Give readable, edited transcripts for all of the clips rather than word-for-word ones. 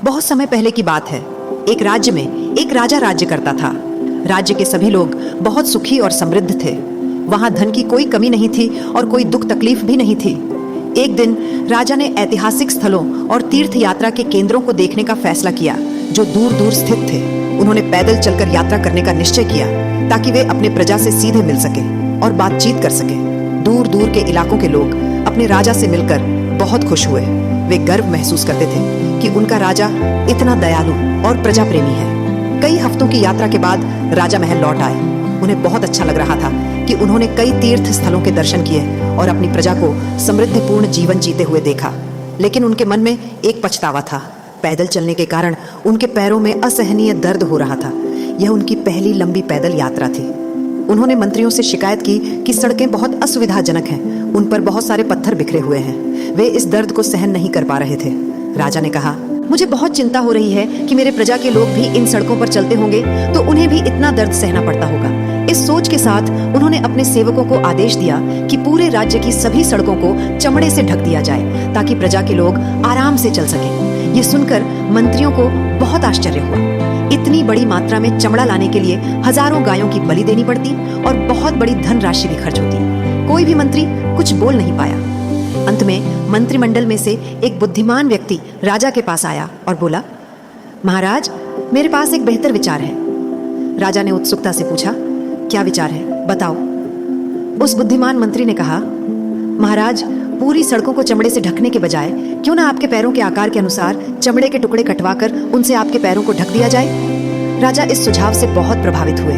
बहुत समय पहले की बात है। एक राज्य में एक राजा राज्य करता था। राज्य के सभी लोग बहुत सुखी और समृद्ध थे। वहां धन की कोई कमी नहीं थी और कोई दुख तकलीफ भी नहीं थी। एक दिन राजा ने ऐतिहासिक स्थलों और तीर्थ यात्रा के केंद्रों को देखने का फैसला किया जो दूर दूर स्थित थे। उन्होंने पैदल चलकर यात्रा करने का निश्चय किया ताकि वे अपने प्रजा से सीधे मिल सके और बातचीत कर सके। दूर दूर के इलाकों के लोग अपने राजा से मिलकर बहुत खुश हुए। वे गर्व महसूस करते थे कि उनका राजा इतना दयालु और प्रजा प्रेमी है। कई हफ्तों की यात्रा के बाद राजा महल लौट आए। उन्हें बहुत अच्छा लग रहा था कि उन्होंने कई तीर्थ स्थलों के दर्शन किए और अपनी प्रजा को समृद्धिपूर्ण जीवन जीते हुए देखा। लेकिन उनके मन में एक पछतावा था। पैदल चलने के कारण उनके पैरों में असहनीय दर्द हो रहा था। यह उनकी पहली लंबी पैदल यात्रा थी। उन्होंने मंत्रियों से शिकायत की कि सड़कें बहुत असुविधाजनक हैं, उन पर बहुत सारे पत्थर बिखरे हुए हैं। वे इस दर्द को सहन नहीं कर पा रहे थे। राजा ने कहा, मुझे बहुत चिंता हो रही है कि मेरे प्रजा के लोग भी इन सड़कों पर चलते होंगे तो उन्हें भी इतना दर्द सहना पड़ता होगा। इस सोच के साथ उन्होंने अपने सेवकों को आदेश दिया कि पूरे राज्य की सभी सड़कों को चमड़े से ढक दिया जाए ताकि प्रजा के लोग आराम से चल सकें। ये सुनकर मंत्रियों को बहुत आश्चर्य हुआ। इतनी बड़ी मात्रा में चमड़ा लाने के लिए हजारों गायों की बलि देनी पड़ती और बहुत बड़ी धनराशि भी खर्च होती। कोई भी मंत्री कुछ बोल नहीं पाया। अंत में मंत्रिमंडल में से एक बुद्धिमान व्यक्ति राजा के पास आया और बोला, महाराज, मेरे पास एक बेहतर विचार है। राजा ने उत्सुकता से पूछा, क्या विचार है, बताओ। उस बुद्धिमान मंत्री ने कहा, महाराज, पूरी सड़कों को चमड़े से ढकने के बजाय क्यों ना आपके पैरों के आकार के अनुसार चमड़े के टुकड़े कटवाकर उनसे आपके पैरों को ढक दिया जाए। राजा इस सुझाव से बहुत प्रभावित हुए।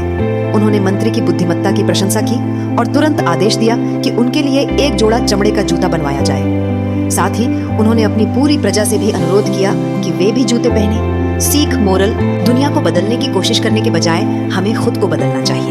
उन्होंने मंत्री की बुद्धिमत्ता की प्रशंसा की और तुरंत आदेश दिया कि उनके लिए एक जोड़ा चमड़े का जूता बनवाया जाए। साथ ही उन्होंने अपनी पूरी प्रजा से भी अनुरोध किया कि वे भी जूते पहने। सीख मोरल, दुनिया को बदलने की कोशिश करने के बजाय हमें खुद को बदलना चाहिए।